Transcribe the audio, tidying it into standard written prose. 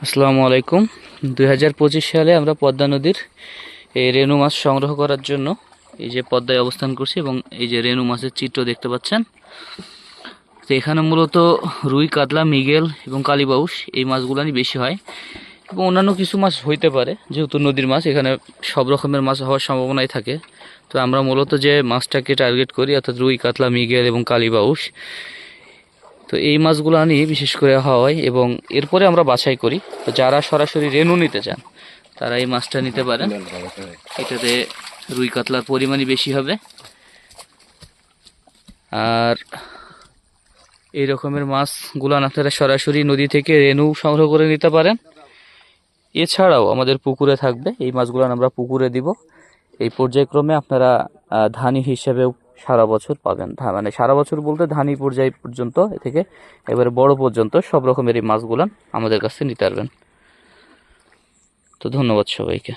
আসসালামু আলাইকুম। 2025 সালে আমরা পদ্মা নদীর এই রেনু মাছ সংগ্রহ করার জন্য এই যে পদ্মায় অবস্থান করছি এবং এই যে রেনু মাছের চিত্র দেখতে পাচ্ছেন। তো এখানে মূলত রুই, কাতলা, মৃগেল এবং কালীবাউস এই মাছগুলোই বেশি হয় এবং অন্যান্য কিছু মাছ হইতে পারে, যেহেতু নদীর মাছ এখানে সব রকমের মাছ হওয়ার সম্ভাবনাই থাকে। তো আমরা মূলত যে মাছটাকে টার্গেট করি অর্থাৎ রুই, কাতলা, মৃগেল এবং কালীবাউস, তো এই মাছগুলো নিয়ে বিশেষ করে হয় এবং এরপরে আমরা বাছাই করি। তো যারা সরাসরি রেনু নিতে চান তারা এই মাছটা নিতে পারেন। এটাতে রুই কাতলার পরিমাণই বেশি হবে আর এই রকমের মাছগুলো আপনারা সরাসরি নদী থেকে রেনু সংগ্রহ করে নিতে পারেন। এছাড়াও আমাদের পুকুরে থাকবে এই মাছগুলো, আমরা পুকুরে দিব। এই পর্যায়ক্রমে আপনারা ধানি হিসেবেও সারা বছর পাবেন। মানে সারা বছর বলতে ধানি পর্যায় পর্যন্ত থেকে এবারে বড় পর্যন্ত সব রকমের এই মাছগুলো আমাদের কাছে নিতে পারবেন। তো ধন্যবাদ সবাইকে।